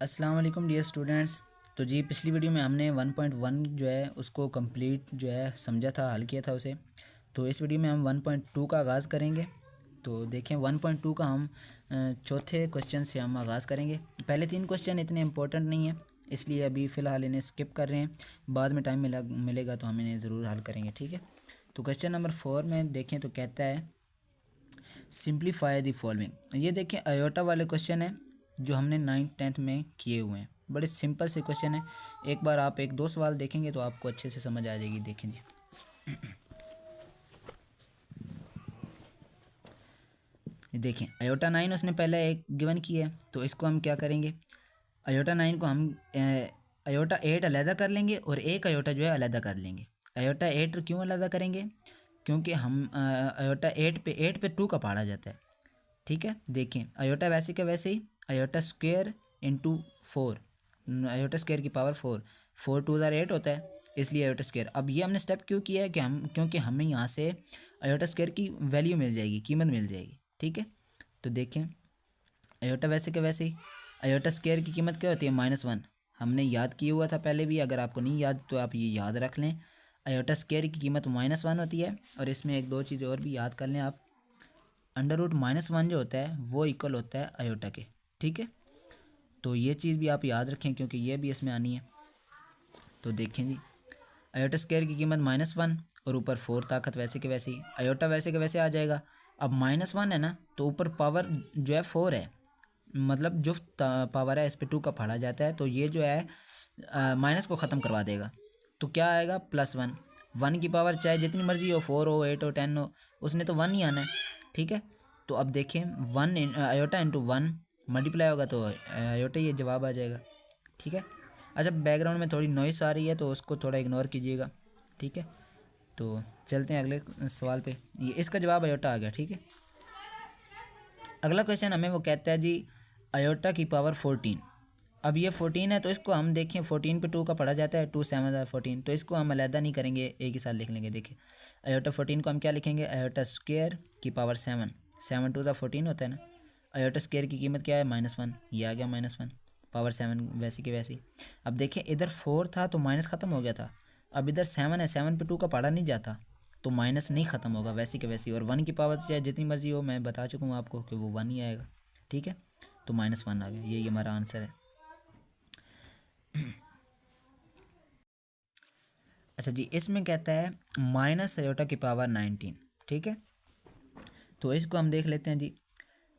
अस्सलाम वालेकुम dear students. तो जी पिछली वीडियो में हमने 1.1 जो है उसको कंप्लीट जो है समझा था, हल किया था उसे। तो इस वीडियो में हम 1.2 का आगाज़ करेंगे। तो देखें 1.2 का हम चौथे क्वेश्चन से हम आगाज़ करेंगे। पहले तीन क्वेश्चन इतने इंपॉर्टेंट नहीं है, इसलिए अभी फ़िलहाल इन्हें स्किप कर रहे हैं। बाद में टाइम मिलेगा तो हम इन्हें ज़रूर हल करेंगे, ठीक है। तो क्वेश्चन नंबर 4 में देखें तो कहता है सिंप्लीफाई द फॉलोइंग। ये देखें अयोटा वाले क्वेश्चन है जो हमने 9th 10th में किए हुए हैं। बड़े सिंपल से क्वेश्चन है। एक बार आप एक दो सवाल देखेंगे तो आपको अच्छे से समझ आ जाएगी। देखेंगे देखें अयोटा 9 उसने पहले एक गिवन की है, तो इसको हम क्या करेंगे, अयोटा 9 को हम अयोटा 8 अलहदा कर लेंगे और एक अयोटा जो है अलहदा कर लेंगे। अयोटा 8 क्यों अलहदा करेंगे? क्योंकि हम अयोटा 8 पे 2 का पढ़ा जाता है, ठीक है। देखें अयोटा वैसे का वैसे ही iota square into 4, iota square की पावर 4, 4 2 8 होता है, इसलिए अयोटा स्क्वेयर। अब ये हमने स्टेप क्यों किया है कि क्योंकि हमें यहाँ से अयोटा स्क्वेयर की वैल्यू मिल जाएगी, कीमत मिल जाएगी, ठीक है। तो देखें अयोटा वैसे के वैसे ही अयोटा स्क्वेयर की कीमत क्या होती है? -1। हमने याद किया हुआ था पहले भी, अगर आपको नहीं याद तो आप ये याद रख लें। अयोटा स्क्वेयर की कीमत -1 होती है। और इसमें एक दो चीज़ें और भी याद कर लें आप। √-1 जो होता है वो इक्वल होता है अयोटा के, ठीक है। तो ये चीज़ भी आप याद रखें क्योंकि ये भी इसमें आनी है। तो देखें जी अयोटा स्क्वायर की कीमत -1 और ऊपर 4 ताकत वैसे के वैसे ही, अयोटा वैसे के वैसे आ जाएगा। अब -1 है ना, तो ऊपर पावर जो है 4 है, मतलब जो पावर है इस पर 2 का पढ़ा जाता है, तो ये जो है माइनस को ख़त्म करवा देगा। तो क्या आएगा? +1। 1 की पावर चाहे जितनी मर्जी हो, 4 हो, 8 हो, 10 हो, उसने तो 1 ही आना है, ठीक है। तो अब देखें 1 अयोटा इंटू 1 मल्टीप्लाई होगा तो अयोटा ये जवाब आ जाएगा, ठीक है। अच्छा बैकग्राउंड में थोड़ी नॉइस आ रही है तो उसको थोड़ा इग्नोर कीजिएगा, ठीक है। तो चलते हैं अगले सवाल पे। ये इसका जवाब अयोटा आ गया, ठीक है। अगला क्वेश्चन हमें वो कहता है जी अयोटा की पावर 14। अब ये 14 है तो इसको हम देखें 14 पे 2 का पढ़ा जाता है, 2 7 14, तो इसको हम अलहदा नहीं करेंगे, एक ही साथ लिख लेंगे। देखिए अयोटा 14 को हम क्या लिखेंगे? अयोटा स्क्वेयर की पावर 7, 7 2 14 होता है ना। अयोटा स्क्वेयर की कीमत क्या है? -1, ये आ गया -1, पावर 7 वैसे की वैसी। अब देखिए इधर 4 था तो माइनस ख़त्म हो गया था। अब इधर 7 है, 7 पे 2 का पढ़ा नहीं जाता तो माइनस नहीं ख़त्म होगा, वैसी के वैसी। और 1 की पावर चाहे जितनी मर्जी हो, मैं बता चुका हूँ आपको कि वो 1 ही आएगा, ठीक है। तो -1 आ गया, यही हमारा आंसर है। अच्छा जी इसमें कहता है माइनस अयोटा की पावर 19, ठीक है। तो इसको हम देख लेते हैं जी।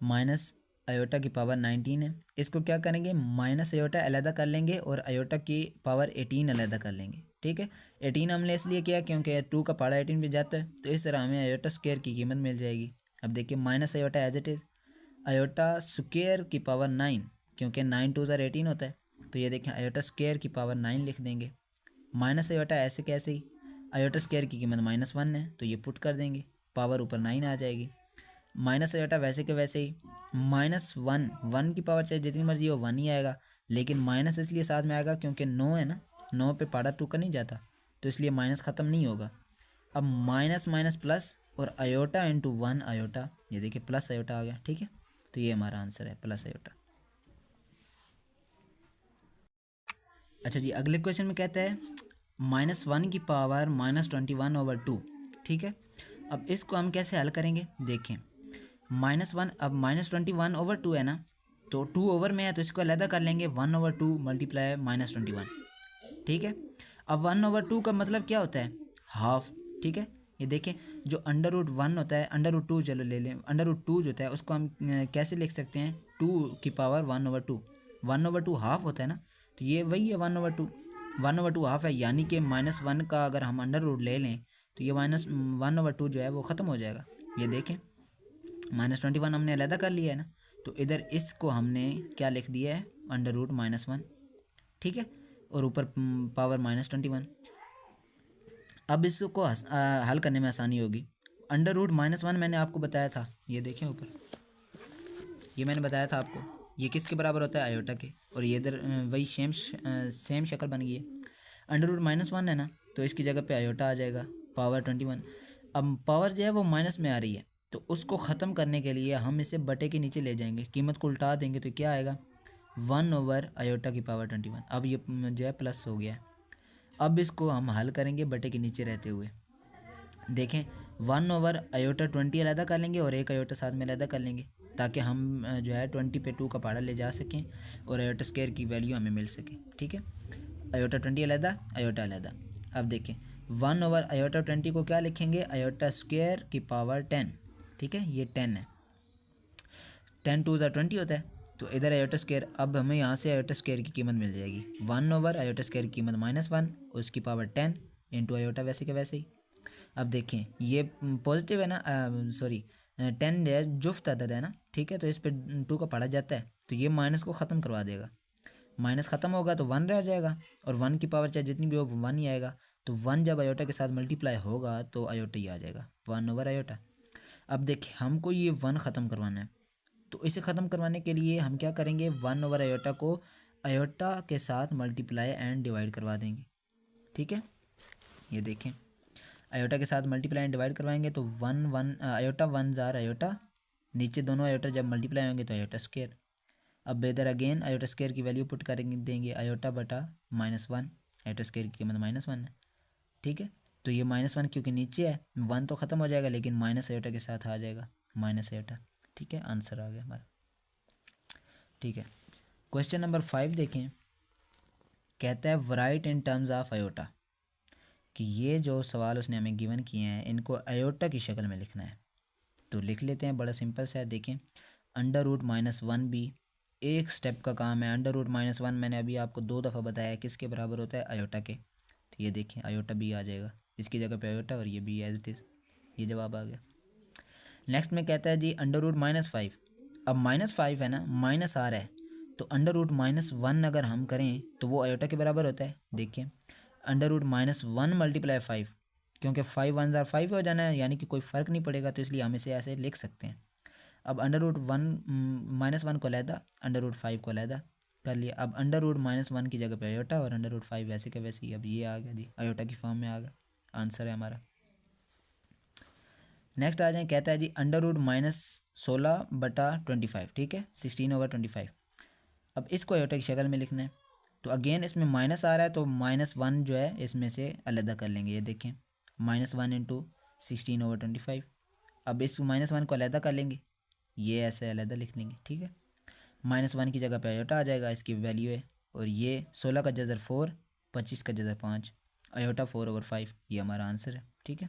माइनस अयोटा की पावर 19 है, इसको क्या करेंगे? माइनस अयोटा अलहदा कर लेंगे और अयोटा की पावर 18 अलहदा कर लेंगे, ठीक है। 18 हमने इसलिए किया क्योंकि 2 का पढ़ा 18 पे जाता है, तो इस तरह हमें अयोटा स्क्वेयर की कीमत मिल जाएगी। अब देखिए minus iota as it is iota square की पावर 9, क्योंकि 9 2 18 होता है, तो ये देखें अयोटा स्क्वेयर की पावर 9 लिख देंगे। माइनस अयोटा ऐसे कैसे ही, अयोटा स्क्वायर की कीमत -1 है तो ये पुट कर देंगे, पावर ऊपर 9 आ जाएगी। माइनस अयोटा वैसे के वैसे ही -1, 1 की पावर चाहे जितनी मर्जी हो 1 ही आएगा, लेकिन माइनस इसलिए साथ में आएगा क्योंकि 9 है ना, 9 पे पाड़ा 2 का नहीं जाता, तो इसलिए माइनस ख़त्म नहीं होगा। अब माइनस माइनस प्लस और अयोटा इंटू 1 अयोटा, ये देखिए प्लस अयोटा आ गया, ठीक है। तो ये हमारा आंसर है प्लस अयोटा। अच्छा जी अगले क्वेश्चन में कहता है -1 की पावर -21/2, ठीक है। अब इसको हम कैसे हल करेंगे? देखें -1, अब -21/2 है ना, तो 2 ओवर में है तो इसको अलहदा कर लेंगे, 1/2 मल्टीप्लाई -21, ठीक है। अब 1/2 का मतलब क्या होता है? हाफ, ठीक है। ये देखें जो √1 होता है, √2 चलो ले लें, √2 जो होता है उसको हम कैसे लिख सकते हैं? 2 की पावर 1/2, 1/2 हाफ होता है ना, तो ये वही है 1/2, 1/2 हाफ है, यानी कि -1 का अगर हम अंडर रूट ले लें तो ये -1/2 जो है वो ख़त्म हो जाएगा। ये देखें -21 हमने अलहदा कर लिया है ना, तो इधर इसको हमने क्या लिख दिया है? √-1, ठीक है, और ऊपर पावर -21। अब इसको हल करने में आसानी होगी। √-1 मैंने आपको बताया था, ये देखें ऊपर, ये मैंने बताया था आपको, ये किसके बराबर होता है? अयोटा के। और ये इधर वही सेम शक्ल बन गई है। √-1 है ना, तो इसकी जगह पे अयोटा आ जाएगा, पावर 21। अब पावर जो है वो माइनस में आ रही है, तो उसको ख़त्म करने के लिए हम इसे बटे के नीचे ले जाएंगे, कीमत को उल्टा देंगे तो क्या आएगा? 1/21। अब ये जो है प्लस हो गया है। अब इसको हम हल करेंगे बटे के नीचे रहते हुए। देखें 1/20 अलहदा कर लेंगे और 1 साथ में अलहदा कर लेंगे, ताकि हम जो है 20 पे 2 का पहाड़ा ले जा सकें और आयोटा स्क्वायर की वैल्यू हमें मिल सके। ठीक है, आयोटा 20 अलहदा, आयोटा अलहदा। अब देखें 1/20 को क्या लिखेंगे, आयोटा स्क्वायर की पावर 10। ठीक है, ये 10 है, 10 2 20 होता है। तो इधर आयोटा स्क्वायर, अब हमें यहाँ से आयोटा स्क्वायर की कीमत मिल जाएगी 1/आयोटा स्क्वायर की कीमत -1, उसकी पावर 10 इंटू आयोटा वैसे के वैसे ही। अब देखें ये पॉजिटिव है ना, सॉरी 10 है जुफ्त अदद है ना। ठीक है, तो इस पर 2 का पढ़ा जाता है, तो ये माइनस को ख़त्म करवा देगा। माइनस ख़त्म होगा तो 1 रह जाएगा, और 1 की पावर चाहे जितनी भी हो 1 ही आएगा। तो 1 जब आयोटा के साथ मल्टीप्लाई होगा तो आयोटा ही आ जाएगा 1/आयोटा। अब देखिए हमको ये 1 ख़त्म करवाना है, तो इसे ख़त्म करवाने के लिए हम क्या करेंगे, 1/आयोटा को आयोटा के साथ मल्टीप्लाई एंड डिवाइड करवा देंगे। ठीक है, ये देखें आयोटा के साथ मल्टीप्लाई एंड डिवाइड करवाएंगे तो 1 आयोटा 1 जार आयोटा, नीचे दोनों आयोटा जब मल्टीप्लाई होंगे तो आयोटा स्क्वायर। अब इधर अगेन आयोटा स्क्वायर की वैल्यू पुट करेंगे, देंगे आयोटा बटा -1, आयोटा स्क्वायर की कीमत -1 है। ठीक है, तो ये -1 क्योंकि नीचे है 1 तो ख़त्म हो जाएगा, लेकिन माइनस आयोटा के साथ आ जाएगा माइनस आयोटा। ठीक है, आंसर आ गया हमारा। ठीक है, क्वेश्चन नंबर 5 देखें, कहता है right in terms of iota, कि ये जो सवाल उसने हमें गिवन किए हैं इनको आयोटा की शक्ल में लिखना है। तो लिख लेते हैं, बड़ा सिंपल सा है। देखें √-1 भी एक स्टेप का काम है। √-1 मैंने अभी आपको 2 दफ़ा बताया किसके बराबर होता है, आयोटा के। तो ये देखें आयोटा बी आ जाएगा, इसकी जगह पे आयोटा और ये बी एज इट इज़, ये जवाब आ गया। नेक्स्ट में कहता है जी √-5। अब -5 है ना, माइनस आ रहा है, तो √-1 अगर हम करें तो वो आयोटा के बराबर होता है। देखिए √-1 × 5, क्योंकि 5 1 ज़ार 5 हो जाना है, यानी कि कोई फ़र्क नहीं पड़ेगा, तो इसलिए हम इसे ऐसे लिख सकते हैं। अब √1 को अलहदा, √5 को अलहदा कर लिया। अब √-1 की जगह पे आयोटा और √5 वैसे के वैसे ही। अब ये आ गया जी, आयोटा की फॉर्म में आ गया, आंसर है हमारा। नेक्स्ट आ जाए, कहता है जी √-16/25। ठीक है, 16/25। अब इसको आयोटा की शक्ल में लिखना है, तो अगेन इसमें माइनस आ रहा है, तो -1 जो है इसमें से अलग कर लेंगे। ये देखें -1 इंटू 16/25। अब इस -1 को अलग कर लेंगे, ये ऐसे अलग लिख लेंगे। ठीक है, -1 की जगह पे आयोटा आ जाएगा, इसकी वैल्यू है। और ये 16 का जज़र 4, 25 का जज़र 5, आयोटा 4/5, ये हमारा आंसर है। ठीक है,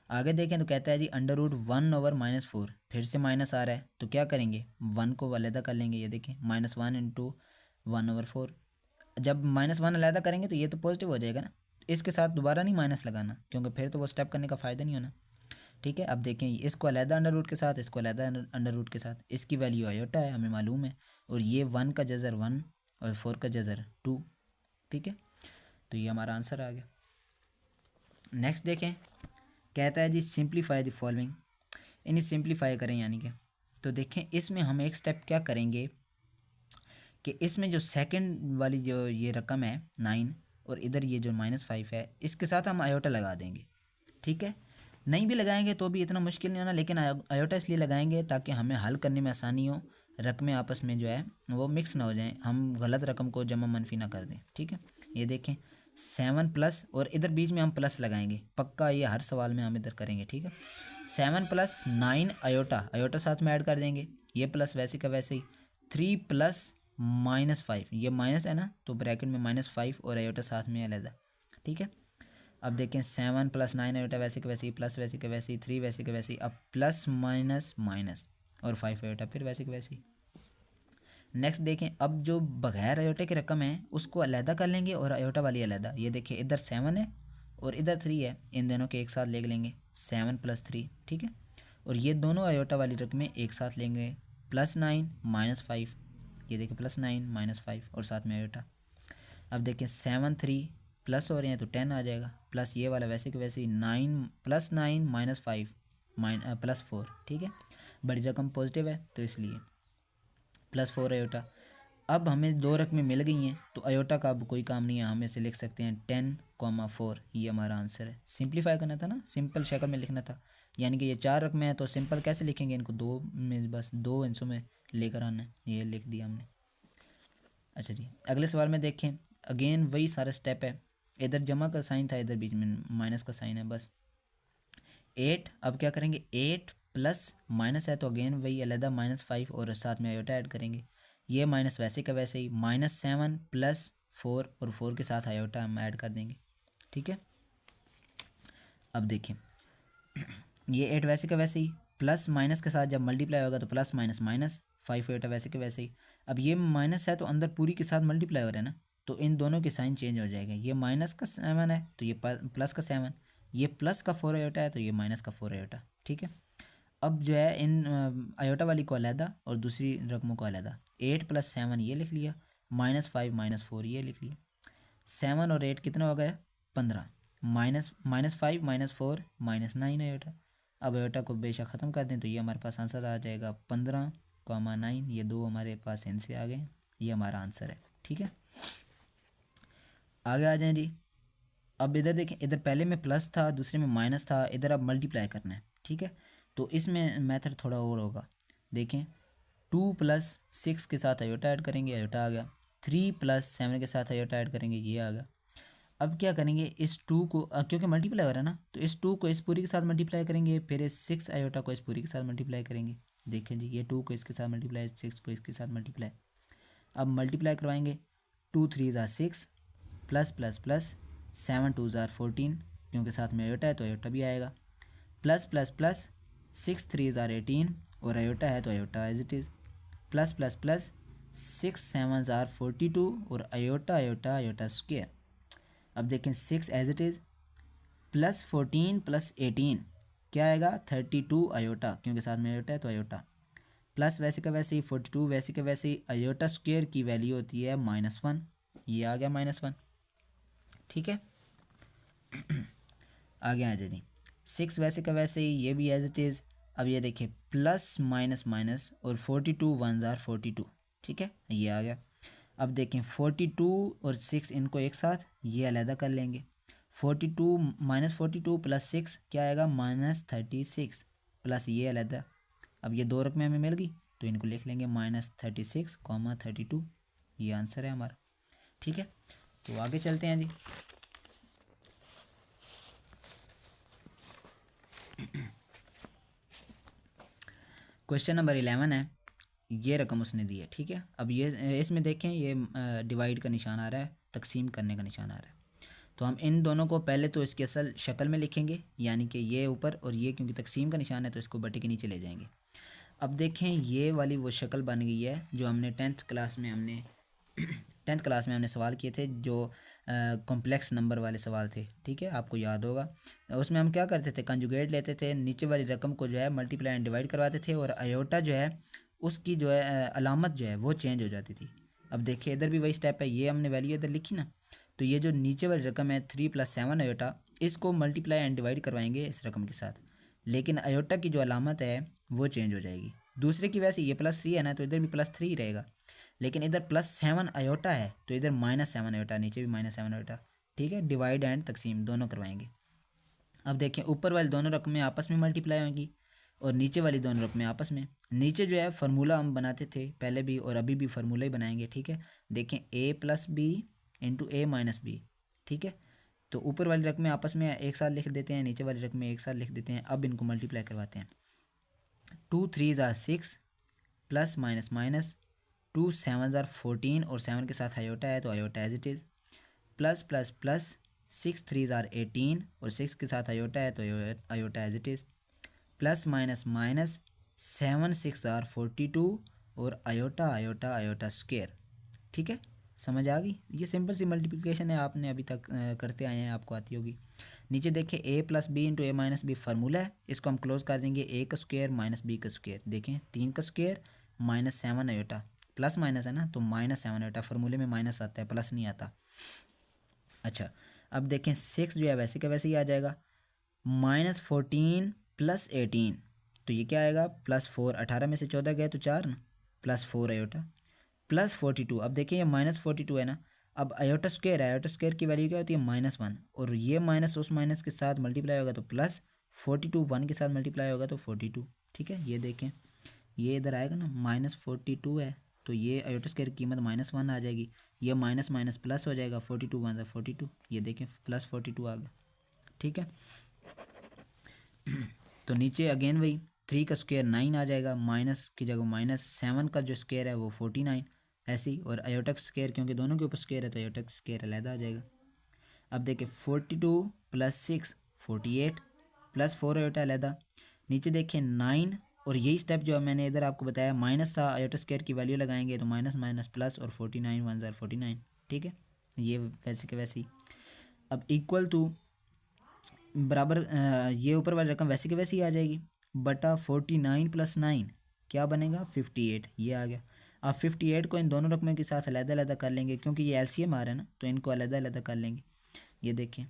आगे देखें तो कहता है जी √1/-4, फिर से माइनस आ रहा है, तो क्या करेंगे, 1 को अलहदा कर लेंगे। ये देखें -1 इंटू 1/4। जब -1 अलहदा करेंगे तो ये तो पॉजिटिव हो जाएगा ना, इसके साथ दोबारा नहीं माइनस लगाना, क्योंकि फिर तो वो स्टेप करने का फ़ायदा नहीं होना। ठीक है, अब देखें इसको अलहदा अंडर रूट के साथ, इसको अलहदा अंडर रूट के साथ, इसकी वैल्यू आयोटा है, हमें मालूम है। और ये 1 का जज़र 1 और 4 का जज़र 2। ठीक है, तो ये हमारा आंसर आ गया। नेक्स्ट देखें, कहता है जी सिंप्लीफाई द फॉलोइंग, इन्हें सिंप्लीफाई करें यानी कि। तो देखें इसमें हम एक स्टेप क्या करेंगे कि इसमें जो सेकंड वाली जो ये रकम है 9 और इधर ये जो -5 है, इसके साथ हम आयोटा लगा देंगे। ठीक है, नहीं भी लगाएंगे तो भी इतना मुश्किल नहीं होना, लेकिन आयोटा इसलिए लगाएंगे ताकि हमें हल करने में आसानी हो, रकमें आपस में जो है वो मिक्स ना हो जाएं, हम गलत रकम को जमा मनफी ना कर दें। ठीक है, ये देखें 7 प्लस, और इधर बीच में हम प्लस लगाएंगे, पक्का ये हर सवाल में हम इधर करेंगे। ठीक है, 7 + 9 आयोटा, आयोटा साथ में ऐड कर देंगे, ये प्लस वैसे का वैसे ही। 3 + -5, ये माइनस है ना, तो ब्रैकेट में -5 और आयोटा साथ में अलग। ठीक है, अब देखें 7 + 9 आयोटा वैसे के वैसे ही, प्लस वैसे के वैसे ही, 3 वैसे के वैसे ही, अब प्लस माइनस माइनस और 5 आयोटा फिर वैसे के वैसे ही। नेक्स्ट देखें, अब जो बगैर आयोटा की रकम है उसको अलहदा कर लेंगे और आयोटा वाली अलहदा। ये देखिए इधर 7 है और इधर 3 है, इन दोनों के एक साथ ले लेंगे 7 + 3। ठीक है, और ये दोनों आयोटा वाली रकमें एक साथ लेंगे, +9 -5, ये देखिए +9 -5 और साथ में आयोटा। अब देखें 7 3 प्लस हो रहे हैं तो 10 आ जाएगा, प्लस ये वाला वैसे कि वैसे ही 9 +9 -5 +4। ठीक है, बड़ी रकम पॉजिटिव है तो इसलिए +4 आयोटा। अब हमें 2 रकमें मिल गई हैं तो आयोटा का अब कोई काम नहीं है, हम इसे लिख सकते हैं 10, 4, ये हमारा आंसर है। सिंप्लीफाई करना था ना, सिंपल शक्ल में लिखना था, यानी कि ये 4 रकमें हैं, तो सिंपल कैसे लिखेंगे इनको, 2 में बस 2 हिस्सों में लेकर आना है, ये लिख दिया हमने। अच्छा जी, अगले सवाल में देखें, अगेन वही सारा स्टेप है, इधर जमा का साइन था, इधर बीच में माइनस का साइन है बस। 8, अब क्या करेंगे, 8 प्लस माइनस है तो अगेन वही अलहदा -5 और साथ में आयोटा ऐड करेंगे। ये माइनस वैसे का वैसे ही, -7 प्लस 4 और 4 के साथ आयोटा हम ऐड कर देंगे, ठीक है। अब देखें ये 8 वैसे का वैसे ही, प्लस माइनस के साथ जब मल्टीप्लाई होगा तो प्लस माइनस माइनस, 5 आयोटा वैसे के वैसे ही। अब ये माइनस है तो अंदर पूरी के साथ मल्टीप्लाई हो रहा है ना, तो इन दोनों के साइन चेंज हो जाएगा, ये माइनस का 7 है तो ये प्लस का 7, ये प्लस का 4 आयोटा है तो ये माइनस का 4 आयोटा, ठीक है। अब जो है इन आयोटा वाली को अलहदा और दूसरी रकमों को अलहदा, 8 + 7 ये लिख लिया, -5 -4 ये लिख लिया। 7 और 8 कितना हो गया, 15, -5 -4 -9 आयोटा। अब आयोटा को बेशक ख़त्म कर दें तो ये हमारे पास आंसर आ जाएगा 15,9, ये दो हमारे पास इनसे आ गए, ये हमारा आंसर है, ठीक है। आगे आ जाएं जी। अब इधर देखें, इधर पहले में प्लस था, दूसरे में माइनस था, इधर अब मल्टीप्लाई करना है, ठीक है। तो इसमें मेथड थोड़ा और होगा, देखें 2 + 6 के साथ आयोटा ऐड करेंगे, आयोटा आ गया। 3 + 7 के साथ आयोटा ऐड करेंगे, ये आ गया। अब क्या करेंगे, इस 2 को क्योंकि मल्टीप्लाई हो रहा है ना, तो इस 2 को इस पूरी के साथ मल्टीप्लाई करेंगे, फिर इस 6 आयोटा को इस पूरी के साथ मल्टीप्लाई करेंगे। देखें जी, ये 2 को इसके साथ मल्टीप्लाई, 6 को इसके साथ मल्टीप्लाई। अब मल्टीप्लाई करवाएंगे, 2 3 ज़ा 6 प्लस प्लस प्लस 7 2 ज़ा 14, क्योंकि साथ में आयोटा है तो आयोटा भी आएगा, प्लस प्लस प्लस 6 3 ज़ा 18 और आयोटा है तो iota as it is, plus plus plus 6 7 ज़ा 42 और आयोटा आयोटा आयोटा स्क्वायर। अब देखें 6 एज इट इज़, प्लस 14 + 18 क्या आएगा, 32 आयोटा, क्योंकि साथ में आयोटा है तो आयोटा, प्लस वैसे का वैसे ही 42 वैसे का वैसे ही, आयोटा स्क्वायर की वैल्यू होती है -1, ये आ गया -1, ठीक है। आगे आ जाए, 6 वैसे का वैसे ही, ये भी एज इट इज़। अब ये देखिए प्लस माइनस माइनस और 42 1 ज़ार 42, ठीक है, ये आ गया। अब देखें 42 और 6 इनको एक साथ ये अलहदा कर लेंगे, 42 -42 + 6 क्या आएगा, -36 प्लस ये अलहदा। अब ये दो रकमें हमें मिल गई तो इनको लिख लेंगे -36, 32, ये आंसर है हमारा, ठीक है। तो आगे चलते हैं जी। क्वेश्चन नंबर 11 है, ये रकम उसने दी है, ठीक है। अब ये इसमें देखें, ये डिवाइड का निशान आ रहा है, तकसीम करने का निशान आ रहा है, तो हम इन दोनों को पहले तो इसकी असल शक्ल में लिखेंगे, यानी कि ये ऊपर और ये क्योंकि तकसीम का निशान है तो इसको बटे के नीचे ले जाएंगे। अब देखें ये वाली वो शक्ल बन गई है जो हमने 10th क्लास में हमने सवाल किए थे, जो कॉम्प्लेक्स नंबर वाले सवाल थे, ठीक है, आपको याद होगा। उसमें हम क्या करते थे, कंजुगेट लेते थे, नीचे वाली रकम को जो है मल्टीप्लाई एंड डिवाइड करवाते थे, और आयोटा जो है उसकी जो है अलामत जो है वो चेंज हो जाती थी। अब देखिए इधर भी वही स्टेप है, ये हमने वैल्यू इधर लिखी ना, तो ये जो नीचे वाली रकम है 3 + 7 आयोटा, इसको मल्टीप्लाई एंड डिवाइड करवाएंगे इस रकम के साथ, लेकिन आयोटा की जो अलामत है वो चेंज हो जाएगी। दूसरे की वैसे ये +3 है ना, तो इधर भी +3 रहेगा, लेकिन इधर +7 आयोटा है तो इधर -7 आयोटा, नीचे भी -7 आयोटा, ठीक है। डिवाइड एंड तकसीम दोनों करवाएंगे। अब देखें ऊपर वाली दोनों रकमें आपस में मल्टीप्लाई होंगी और नीचे वाली दोनों रकमें आपस में। नीचे जो है फार्मूला हम बनाते थे पहले भी और अभी भी फार्मूला ही बनाएंगे, ठीक है। देखें a + b × a - b, ठीक है। तो ऊपर वाली रकमें आपस में एक साथ लिख देते हैं, नीचे वाली रकमें एक साथ लिख देते हैं। अब इनको मल्टीप्लाई करवाते हैं, 2 3 ज़ा 6 प्लस माइनस माइनस 2 7 ज़ार 14 और 7 के साथ आयोटा है तो iota as it is, plus plus plus 6 3 ज़ार 18 और 6 के साथ आयोटा है तो iota as it is, plus minus minus 7 6 ज़ार 42 और आयोटा आयोटा आयोटा स्क्वायर, ठीक है। समझ आ गई, ये सिंपल सी मल्टीप्लिकेशन है, आपने अभी तक करते आए हैं, आपको आती होगी। नीचे देखिए a + b × a - b formula है, इसको हम क्लोज कर देंगे, a का स्क्वायर - b का स्क्वायर। देखें 3 का स्क्वायर -7 आयोटा, प्लस माइनस है ना तो -7 आयोटा, फार्मूले में माइनस आता है, प्लस नहीं आता। अच्छा अब देखें 6 जो है वैसे का वैसे ही आ जाएगा, -14 + 18 तो ये क्या आएगा, +4, 18 में से 14 गए तो 4 ना, +4 आयोटा, प्लस 42। अब देखिए ये -42 है ना, अब आयोटा स्क्वायर है, आयोटा स्क्वायर की वैल्यू क्या होती है, -1, और ये माइनस उस माइनस के साथ मल्टीप्लाई होगा तो प्लस, 42 1 के साथ मल्टीप्लाई होगा तो 42, ठीक है। ये देखें, ये इधर आएगा ना, -42 है, तो ये आयोटा स्क्वायर की कीमत -1 आ जाएगी। ये माइनस माइनस प्लस हो जाएगा, 42 1 42, ये देखें +42 आ गया, ठीक है। तो नीचे अगेन वही 3 का स्क्वायर 9 आ जाएगा, माइनस की जगह -7 का जो स्क्वायर है वो 49 ऐसे ही, और आयोटा स्क्वायर क्योंकि दोनों के ऊपर स्क्वायर है तो आयोटा स्क्वायर अलहदा आ जाएगा। अब देखिए 42 + 6 48 +4 आयोटा अलहदा। नीचे देखें 9, और यही स्टेप जो मैंने इधर आपको बताया माइनस था, आयोटा स्क्वायर की वैल्यू लगाएंगे तो माइनस माइनस प्लस, और 49 1 49, ठीक है। ये वैसे के वैसे ही। अब इक्वल टू बराबर ये ऊपर वाली रकम वैसे के वैसे ही आ जाएगी, बटा 49 + 9 क्या बनेगा 58, ये आ गया। अब 58 को इन दोनों रकमों के साथ अलग अलग कर लेंगे, क्योंकि ये एलसीएम आ रहा है ना, तो इनको अलग अलग कर लेंगे। ये देखें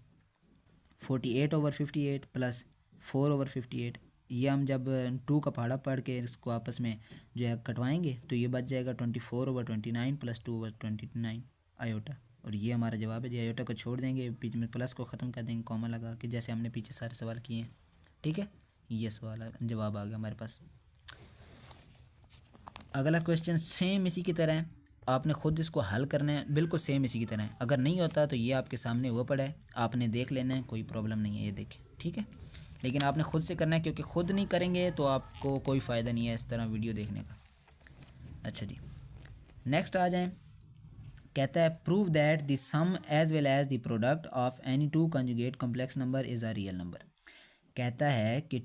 48/58 + 4/58, ये हम जब 2 का पहाड़ा पढ़ के इसको आपस में जो है कटवाएंगे तो ये बच जाएगा 24/29 + 2/29 आयोटा, और ये हमारा जवाब है जी। आयोटा को छोड़ देंगे, बीच में प्लस को ख़त्म कर देंगे कॉमा लगा के, जैसे हमने पीछे सारे सवाल किए हैं, ठीक है। ये सवाल जवाब आ गया हमारे पास। अगला क्वेश्चन सेम इसी की तरह है, आपने ख़ुद इसको हल करना है, बिल्कुल सेम इसी की तरह है। अगर नहीं होता तो ये आपके सामने हुआ पड़ा है, आपने देख लेना है, कोई प्रॉब्लम नहीं है, ये देखें, ठीक है। लेकिन आपने ख़ुद से करना है, क्योंकि ख़ुद नहीं करेंगे तो आपको कोई फ़ायदा नहीं है इस तरह वीडियो देखने का। अच्छा जी, नेक्स्ट आ जाएं। कहता है prove that the sum as well as the product of any two conjugate complex number is a real number. कहता है कि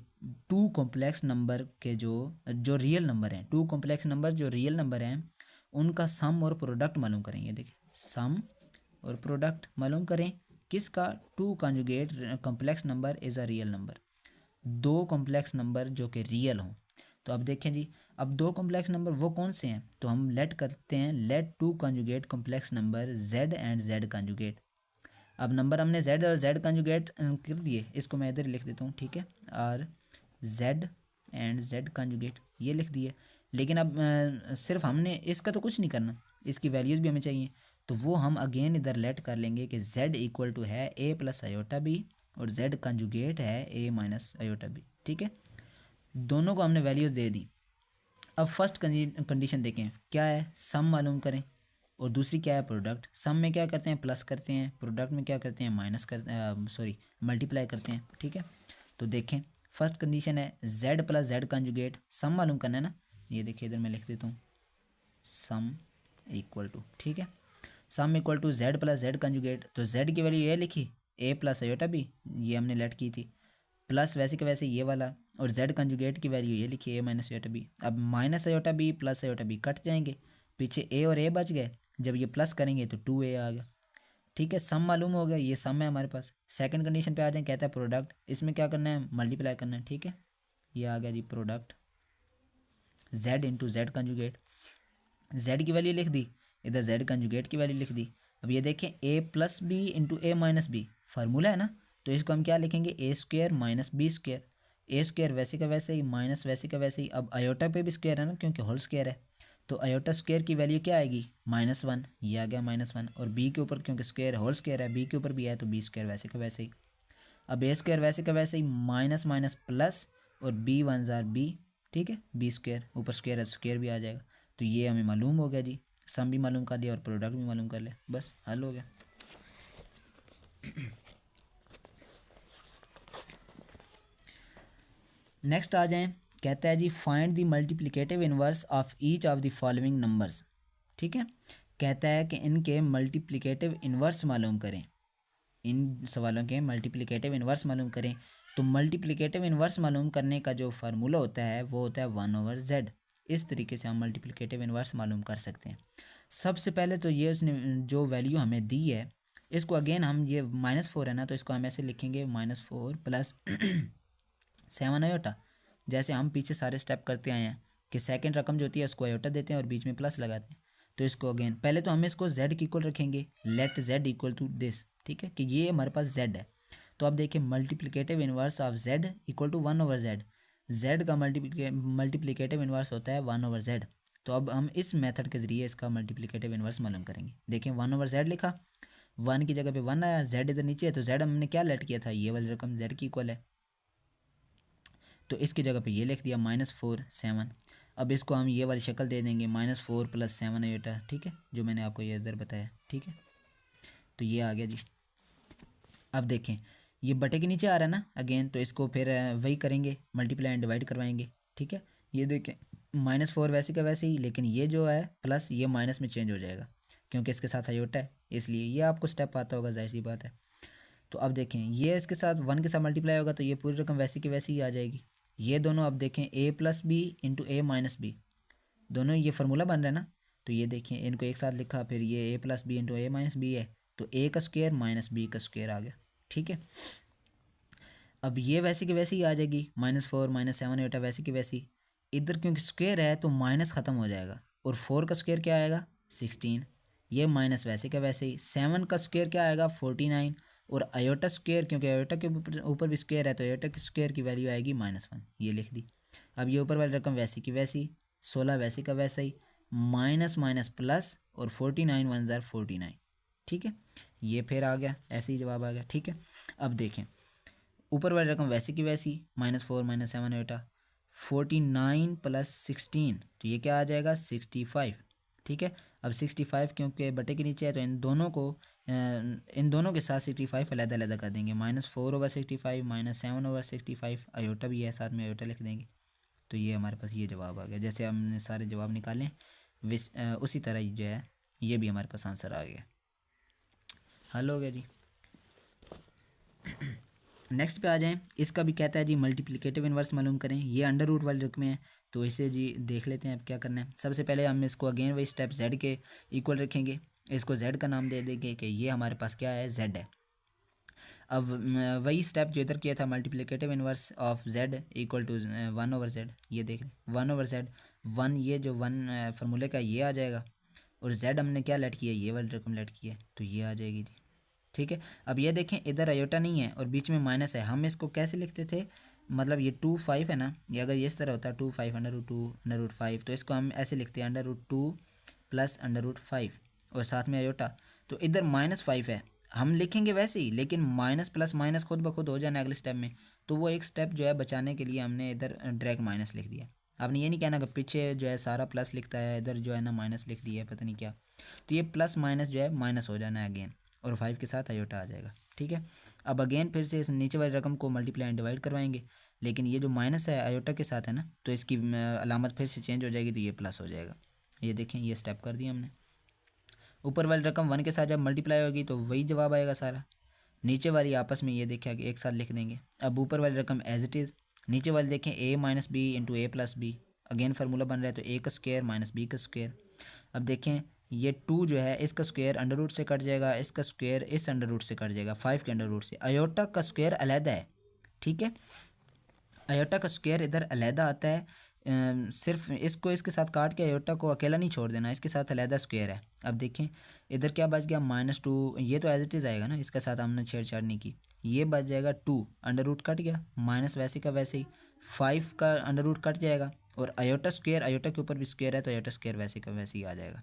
टू कॉम्प्लेक्स नंबर के जो रियल नंबर हैं, टू कॉम्प्लेक्स नंबर जो रियल नंबर हैं उनका सम और प्रोडक्ट मालूम करें। ये देखिए सम और प्रोडक्ट मालूम करें किसका, two conjugate complex number is a real number, दो कॉम्प्लेक्स नंबर जो कि रियल हों। तो अब देखें जी, अब दो कॉम्प्लेक्स नंबर वो कौन से हैं, तो हम लेट करते हैं, let two conjugate complex number z and z conjugate. अब नंबर हमने z और z कंजुगेट कर दिए, इसको मैं इधर लिख देता हूँ, ठीक है, और z एंड z कंजुगेट ये लिख दिए। लेकिन अब सिर्फ हमने इसका तो कुछ नहीं करना, इसकी वैल्यूज़ भी हमें चाहिए, तो वो हम अगेन इधर लेट कर लेंगे कि z इक्वल टू है a + आयोटा b, और z कंजुगेट है a - आयोटा b, ठीक है। दोनों को हमने वैल्यूज़ दे दी। अब फर्स्ट कंडीशन देखें क्या है, सम मालूम करें, और दूसरी क्या है प्रोडक्ट। सम में क्या करते हैं प्लस करते हैं, प्रोडक्ट में क्या करते हैं माइनस कर मल्टीप्लाई करते हैं, ठीक है। तो देखें फर्स्ट कंडीशन है z + z कंजुगेट, सम मालूम करना है ना, ये देखिए इधर मैं लिख देता हूँ सम इक्वल टू, ठीक है, sum equal to z + z conjugate. तो z की वैल्यू ये लिखी a + आयोटा b, ये हमने लेट की थी, प्लस वैसे के वैसे ये वाला, और z कंजुगेट की वैल्यू ये लिखी a - आयोटा b। अब minus iota b plus iota b cut जाएंगे, पीछे a और a बच गए, जब ये प्लस करेंगे तो 2a आ गया, ठीक है। सम मालूम हो गया, ये सम है हमारे पास। सेकंड कंडीशन पे आ जाए, कहता है प्रोडक्ट, इसमें क्या करना है मल्टीप्लाई करना है, ठीक है। ये आ गया जी product z × z conjugate, z की वैल्यू लिख दी, इधर z कंजुगेट की वैल्यू लिख दी। अब ये देखें a + b × a - b formula है ना, तो इसको हम क्या लिखेंगे a² - b², a² वैसे का वैसे ही, माइनस वैसे का वैसे ही। अब आयोटा पे भी स्क्वायर है ना, क्योंकि होल स्क्वायर है, तो आयोटा स्क्वायर की वैल्यू क्या आएगी -1, ये आ गया -1, और b के ऊपर क्योंकि स्क्वायर होल स्क्वायर है b के ऊपर भी है तो b² वैसे का वैसे ही। अब a² वैसे का वैसे ही, माइनस माइनस प्लस, और b 1 b, ठीक है, b² ऊपर स्क्वायर है स्क्वायर भी आ जाएगा। तो ये हमें मालूम हो गया जी, सम भी मालूम कर लिया और प्रोडक्ट भी मालूम कर लिया, बस हल हो गया। नेक्स्ट आ जाएं, कहता है जी find the multiplicative inverse of each of the following numbers, ठीक है। कहता है कि इनके मल्टीप्लिकेटिव इनवर्स मालूम करें, इन सवालों के मल्टीप्लिकेटिव इनवर्स मालूम करें। तो मल्टीप्लिकेटिव इनवर्स मालूम करने का जो फार्मूला होता है वो होता है 1/z। इस तरीके से हम मल्टीप्लिकेटिव इनवर्स मालूम कर सकते हैं। सबसे पहले तो ये उसने जो वैल्यू हमें दी है, इसको अगेन हम, ये -4 है ना, तो इसको हम ऐसे लिखेंगे -4 + 7 आयोटा। जैसे हम पीछे सारे स्टेप करते आए हैं कि सेकंड रकम जो होती है उसको आयोटा देते हैं और बीच में प्लस लगाते हैं। तो इसको अगेन पहले तो हम इसको z की इक्वल रखेंगे, let z equal to this, ठीक है, कि ये हमारे पास z है। तो अब देखिए multiplicative inverse of z equal to 1/z, z का मल्टीप्लिकेटिव इनवर्स होता है 1/z। तो अब हम इस मेथड के ज़रिए इसका मल्टीप्लिकेटिव इनवर्स मालूम करेंगे। देखिए 1/z लिखा, 1 की जगह पे 1 आया, z इधर नीचे है, तो z हमने क्या लेट किया था, ये वाली रकम z की इक्वल है, तो इसकी जगह पे ये लिख दिया -4 7। अब इसको हम ये वाली शक्ल दे देंगे -4 + 7 आयोटा, ठीक है, जो मैंने आपको ये इधर बताया, ठीक है। तो ये आ गया जी। अब देखें ये बटे के नीचे आ रहा है ना अगेन, तो इसको फिर वही करेंगे, मल्टीप्लाई एंड डिवाइड करवाएंगे, ठीक है। ये देखें -4 वैसे का वैसे ही, लेकिन ये जो है प्लस ये माइनस में चेंज हो जाएगा क्योंकि इसके साथ आयोटा है, इसलिए ये आपको स्टेप आता होगा, जाहिर सी बात है। तो अब देखें ये इसके साथ 1 के साथ मल्टीप्लाई होगा तो ये पूरी रकम वैसी की वैसी ही आ जाएगी। ये दोनों अब देखें a+b × a-b, दोनों ये फार्मूला बन रहा है ना, तो ये देखें इनको एक साथ लिखा, फिर ये a+b × a-b है, तो a का स्क्वायर -b का स्क्वायर आ गया, ठीक है। अब ये वैसे की वैसी ही आ जाएगी, -4 -7 आयोटा वैसे की वैसी। इधर क्योंकि स्क्वायर है तो माइनस ख़त्म हो जाएगा, और 4 का स्क्वायर क्या आएगा 16, ये माइनस वैसे का वैसे ही। 7 का स्क्वायर क्या आएगा 49, और आयोटा स्क्वायर क्योंकि आयोटा के ऊपर भी स्क्वायर है तो आयोटा के स्क्वायर की वैल्यू आएगी -1, ये लिख दी। अब ये ऊपर वाली रकम वैसी की वैसी, 16 वैसे का वैसा ही, माइनस माइनस प्लस, और 49 1 ज़ार 49, ठीक है। ये फिर आ गया, ऐसे ही जवाब आ गया, ठीक है। अब देखें ऊपर वाली रकम वैसे की वैसी, -4 -7 आयोटा, 49 + 16, तो ये क्या आ जाएगा 65, ठीक है। अब 65 क्योंकि बटे के नीचे है तो इन दोनों के साथ 65 अलग अलग कर देंगे, -4/65 -7/65, आयोटा भी है साथ में, आयोटा लिख देंगे। तो ये हमारे पास ये जवाब आ गया। जैसे हमने सारे जवाब निकाले उसी तरह जो है ये भी हमारे पास आंसर आ गया, हल हो गया जी। नेक्स्ट पे आ जाएं, इसका भी कहता है जी मल्टीप्लिकेटिव इन्वर्स मालूम करें। ये अंडर रूट वाली रकमें हैं, तो इसे जी देख लेते हैं अब क्या करना है। सबसे पहले हम इसको अगेन वही स्टेप z के इक्वल रखेंगे, इसको z का नाम दे देंगे कि ये हमारे पास क्या है z है। अब वही स्टेप जो इधर किया था multiplicative inverse of z = 1/z, ये देख लें 1/z, 1 ये जो 1 फार्मूले का ये आ जाएगा, और z हमने क्या लेट किया ये वाली रकम लेट की है, तो ये आ जाएगी जी, ठीक है। अब ये देखें इधर आयोटा नहीं है और बीच में माइनस है, हम इसको कैसे लिखते थे, मतलब ये 2 5 है ना, ये अगर ये इस तरह होता है 2 5 √2 √5, तो इसको हम ऐसे लिखते हैं √2 + √5 और साथ में आयोटा। तो इधर -5 है, हम लिखेंगे वैसे ही, लेकिन माइनस प्लस माइनस खुद ब खुद हो जाना अगले स्टेप में, तो वो एक स्टेप जो है बचाने के लिए हमने इधर डायरेक्ट माइनस लिख दिया। आपने ये नहीं कहना कि पीछे जो है सारा प्लस लिखता है, इधर जो है ना माइनस लिख दिया है, पता नहीं क्या। तो ये प्लस माइनस जो है माइनस हो जाना है अगेन, और 5 के साथ आयोटा आ जाएगा, ठीक है। अब अगेन फिर से इस नीचे वाली रकम को मल्टीप्लाई एंड डिवाइड करवाएंगे, लेकिन ये जो माइनस है आयोटा के साथ है ना, तो इसकी अलामत फिर से चेंज हो जाएगी, तो ये प्लस हो जाएगा। ये देखें ये स्टेप कर दिया हमने। ऊपर वाली रकम 1 के साथ जब मल्टीप्लाई होगी तो वही जवाब आएगा सारा, नीचे वाली आपस में ये देखिए एक साथ लिख देंगे। अब ऊपर वाली रकम एज इट इज़, नीचे वाली देखें a - b × a+b, again formula बन रहा है तो a का स्क्वायर -b का स्क्वायर। अब देखें ये 2 जो है इसका स्क्वायर अंडर रूट से कट जाएगा, इसका स्क्वायर इस अंडर रूट से कट जाएगा, 5 के अंडर रूट से। आयोटा का स्क्वायर अलहदा है, ठीक है, आयोटा का स्क्वायर इधर अलहदा आता है, सिर्फ इसको इसके साथ काट के आयोटा को अकेला नहीं छोड़ देना, इसके साथ अलहदा स्क्वायर है। अब देखें इधर क्या बच गया -2, ये तो एज इट इज़ आएगा ना, इसके साथ हमने छेड़छाड़ नहीं की, ये बच जाएगा 2, अंडर रूट कट गया, माइनस वैसे का वैसे ही, 5 का अंडर रूट कट जाएगा, और आयोटा स्क्वायर, आयोटा के ऊपर भी स्क्वायर है तो आयोटा स्क्वायर वैसे का वैसे ही आ जाएगा।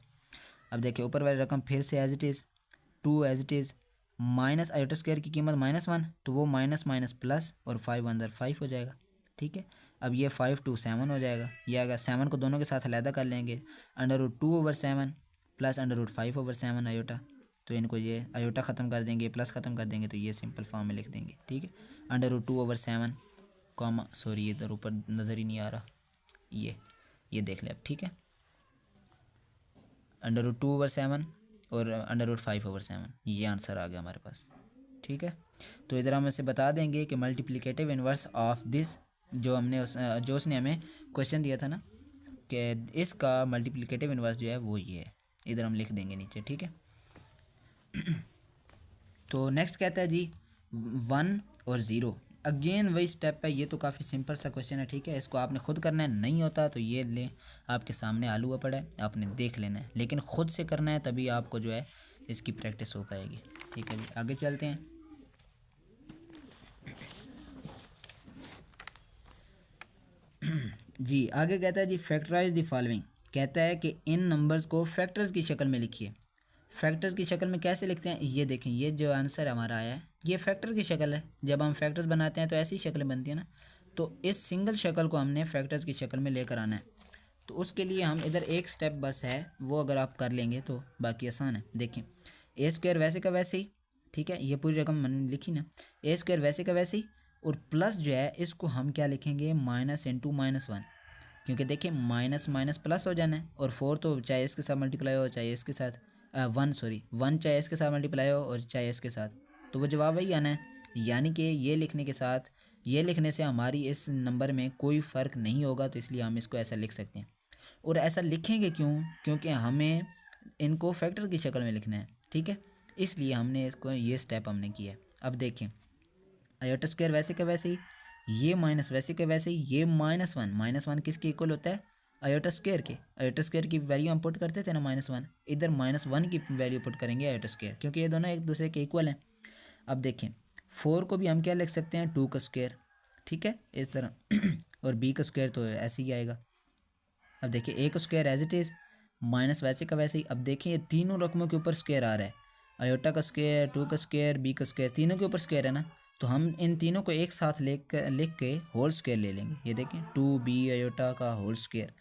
अब देखिए ऊपर वाली रकम फिर से as it is, 2 as it is, minus iota square की कीमत -1, तो वो माइनस माइनस प्लस, और 5 अंदर 5 हो जाएगा, ठीक है। अब ये 5 2 7 हो जाएगा, ये अगर 7 को दोनों के साथ अलहदा कर लेंगे, √2/7 प्लस √5/7 आयोटा, तो इनको ये आयोटा ख़त्म कर देंगे, प्लस ख़त्म कर देंगे, तो ये सिंपल फॉर्म में लिख देंगे, ठीक है। √2/7 कॉमा, सॉरी इधर ऊपर नज़र ही नहीं आ रहा, ये देख ले अब, ठीक है, √2/7 और √5/7, ये आंसर आ गया हमारे पास, ठीक है। तो इधर हम इसे बता देंगे कि मल्टीप्लिकेटिव इन्वर्स ऑफ दिस, जो उसने हमें क्वेश्चन दिया था ना कि इसका मल्टीप्लिकेटिव इन्वर्स जो है वो ये है, इधर हम लिख देंगे नीचे, ठीक है। तो नेक्स्ट कहता है जी 1 और 0, अगेन वही स्टेप है, ये तो काफ़ी सिंपल सा क्वेश्चन है, ठीक है। इसको आपने खुद करना है, नहीं होता तो ये ले आपके सामने आलू हुआ पड़ा है, आपने देख लेना है, लेकिन ख़ुद से करना है, तभी आपको जो है इसकी प्रैक्टिस हो पाएगी, ठीक है जी। आगे चलते हैं। जी आगे कहता है जी फैक्टराइज द फॉलोइंग, कहता है कि इन नंबर्स को फैक्टर्स की शक्ल में लिखिए। फैक्टर्स की शक्ल में कैसे लिखते हैं, ये देखें, ये जो आंसर हमारा आया है ये फैक्टर की शक्ल है, जब हम फैक्टर्स बनाते हैं तो ऐसी शक्ल बनती है ना। तो इस सिंगल शक्ल को हमने फैक्टर्स की शक्ल में लेकर आना है। तो उसके लिए हम इधर एक स्टेप बस है, वो अगर आप कर लेंगे तो बाकी आसान है। देखिए ए स्क्वायर वैसे का वैसे ही, ठीक है, ये पूरी रकम मैंने लिखी ना, ए स्क्वायर वैसे का वैसे ही, और प्लस जो है इसको हम क्या लिखेंगे, माइनस इंटू माइनस वन, क्योंकि देखिए माइनस माइनस प्लस हो जाना है, और फोर तो चाहे इसके साथ मल्टीप्लाई हो चाहे इसके साथ, वन चाहे इसके साथ मल्टीप्लाई हो और चाहे इसके साथ, तो वो जवाब वही आना है। यानी कि ये लिखने के साथ ये लिखने से हमारी इस नंबर में कोई फ़र्क नहीं होगा, तो इसलिए हम इसको ऐसा लिख सकते हैं। और ऐसा लिखेंगे क्यों, क्योंकि हमें इनको फैक्टर की शक्ल में लिखना है, ठीक है, इसलिए हमने इसको ये स्टेप हमने किया है। अब देखें आयोटा स्क्वायर वैसे का वैसे ही, ये माइनस वैसे का वैसे ही, ये माइनस वन किसके इक्वल होता है, आयोटा स्क्वायर के। आयोटा स्क्वायर की वैल्यू हम पुट करते थे ना माइनस वन, इधर माइनस वन की वैल्यू पुट करेंगे आयोटा स्क्वायर, क्योंकि ये दोनों एक दूसरे के इक्वल हैं। अब देखें फोर को भी हम क्या लिख सकते हैं, टू का स्क्वायर, ठीक है, इस तरह और बी का स्क्वायर तो ऐसे ही आएगा। अब देखिए ए का square as it is, minus वैसे का वैसे ही। अब देखिए ये तीनों रकमों के ऊपर स्क्वायर आ रहा है, आयोटा का स्क्वायर, टू का स्क्वायर, बी का स्क्वायर, तीनों के ऊपर स्क्वायर है ना, तो हम इन तीनों को एक साथ लिख के होल स्क्वायर ले लेंगे। ये देखें टू बी आयोटा का होल स्क्वायर।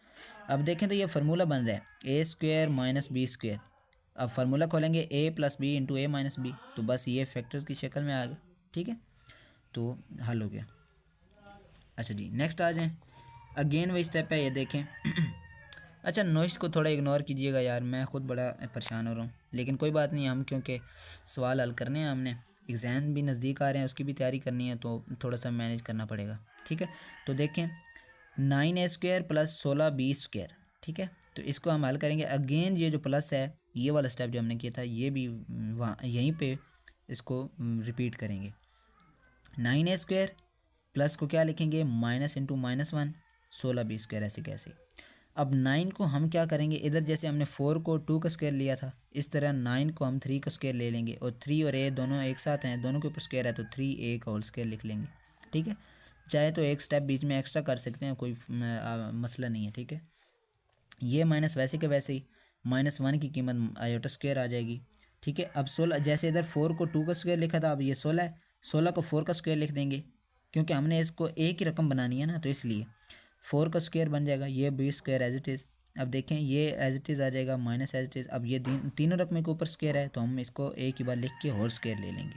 अब देखें तो ये फार्मूला बन रहा है ए स्क्वायर माइनस बी स्क्वायर। अब फार्मूला खोलेंगे A plus B into A minus B, तो बस ये फैक्टर्स की शक्ल में आ गया, ठीक है, तो हल हो गया। अच्छा जी नेक्स्ट आ जाएँ, अगेन वही स्टेप है, ये देखें अच्छा नॉइस को थोड़ा इग्नोर कीजिएगा यार, मैं ख़ुद बड़ा परेशान हो रहा हूँ, लेकिन कोई बात नहीं, हम क्योंकि सवाल हल करने हैं, हमने एग्ज़ाम भी नज़दीक आ रहे हैं, उसकी भी तैयारी करनी है, तो थोड़ा सा मैनेज करना पड़ेगा, ठीक है। तो देखें 9a² प्लस 16b स्क्वायर, ठीक है, तो इसको हम हल करेंगे। अगेन ये जो प्लस है, ये वाला स्टेप जो हमने किया था, ये भी वहाँ यहीं पे इसको रिपीट करेंगे। 9a² प्लस को क्या लिखेंगे, minus into minus one, 16b square, ऐसे कैसे। अब 9 को हम क्या करेंगे, इधर जैसे हमने 4 को 2 का स्क्वायर लिया था, इस तरह 9 को हम 3 का स्क्वायर ले लेंगे, और 3 और a दोनों एक साथ हैं, दोनों के ऊपर स्क्वायर है, तो 3a का होल स्क्वायर लिख लेंगे, ठीक है। चाहे तो एक स्टेप बीच में एक्स्ट्रा कर सकते हैं, कोई मसला नहीं है, ठीक है। ये माइनस वैसे के वैसे ही, माइनस वन की कीमत आयोटा स्क्वायर आ जाएगी, ठीक है। अब 16, जैसे इधर 4 को 2 का स्क्वायर लिखा था, अब ये 16 है, 16 को 4 का स्क्वायर लिख देंगे, क्योंकि हमने इसको एक ही रकम बनानी है ना, तो इसलिए 4 का स्क्वायर बन जाएगा, ये b square as it is. अब देखें ये एज इट इज़ आ जाएगा, माइनस एज इट इज़। अब ये तीनों रकमें के ऊपर स्क्वायर है, तो हम इसको एक ही बार लिख के होल स्क्वायर ले लेंगे।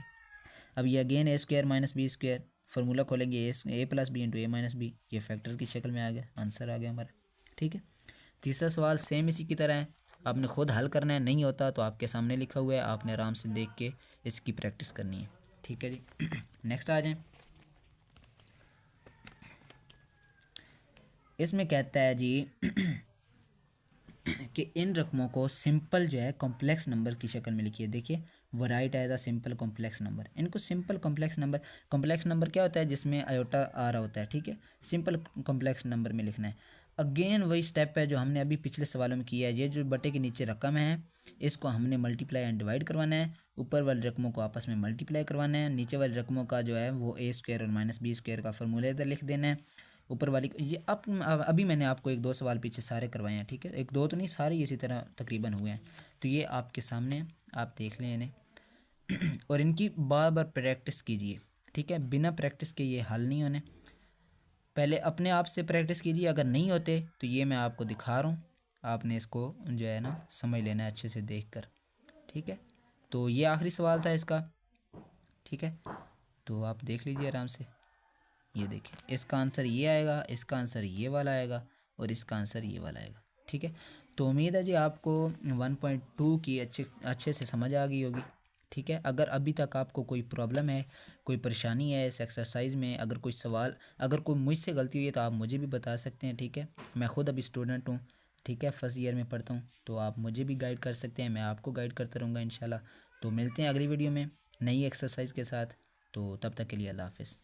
अब ये again A square minus B square, formula खोलेंगे A plus B into A minus B, ये फैक्टर की शक्ल में आ गया, आंसर आ गया हमारा, ठीक है। तीसरा सवाल सेम इसी की तरह है, आपने खुद हल करना है, नहीं होता तो आपके सामने लिखा हुआ है, आपने आराम से देख के इसकी प्रैक्टिस करनी है, ठीक है जी। नेक्स्ट आ जाएं, इसमें कहता है जी कि इन रकमों को सिंपल जो है कॉम्प्लेक्स नंबर की शक्ल में लिखिए। देखिए write as a simple complex number, इनको सिंपल कॉम्प्लेक्स नंबर क्या होता है, जिसमें आयोटा आ रहा होता है, ठीक है, सिंपल कॉम्प्लेक्स नंबर में लिखना है। अगेन वही स्टेप है जो हमने अभी पिछले सवालों में किया है, ये जो बटे के नीचे रकम है, इसको हमने मल्टीप्लाई एंड डिवाइड करवाना है, ऊपर वाली रकमों को आपस में मल्टीप्लाई करवाना है, नीचे वाली रकमों का जो है वो ए स्क्वायर और माइनस बी स्क्वायर का फॉर्मूला इधर लिख देना है, ऊपर वाली ये अभी मैंने आपको एक दो सवाल पीछे सारे करवाए हैं, ठीक है, एक दो तो नहीं, सारे इसी तरह तकरीबन हुए हैं, तो ये आपके सामने आप देख लें इन्हें और इनकी बार बार प्रैक्टिस कीजिए, ठीक है, बिना प्रैक्टिस के ये हल नहीं होने। पहले अपने आप से प्रैक्टिस कीजिए, अगर नहीं होते तो ये मैं आपको दिखा रहा हूँ, आपने इसको जो है ना समझ लेना है अच्छे से देख कर, ठीक है। तो ये आखिरी सवाल था इसका, ठीक है, तो आप देख लीजिए आराम से, ये देखिए इसका आंसर ये आएगा, इसका आंसर ये वाला आएगा, और इसका आंसर ये वाला आएगा, ठीक है। तो उम्मीद है जी आपको 1.2 की अच्छे से समझ आ गई होगी, ठीक है। अगर अभी तक आपको कोई प्रॉब्लम है, कोई परेशानी है इस एक्सरसाइज में, अगर कोई सवाल, अगर कोई मुझसे गलती हुई है तो आप मुझे भी बता सकते हैं, ठीक है। मैं ख़ुद अभी स्टूडेंट हूँ, ठीक है, फर्स्ट ईयर में पढ़ता हूँ, तो आप मुझे भी गाइड कर सकते हैं, मैं आपको गाइड करता रहूँगा इंशाल्लाह। तो मिलते हैं अगली वीडियो में नई एक्सरसाइज के साथ, तो तब तक के लिए अल्लाह हाफ़िज़।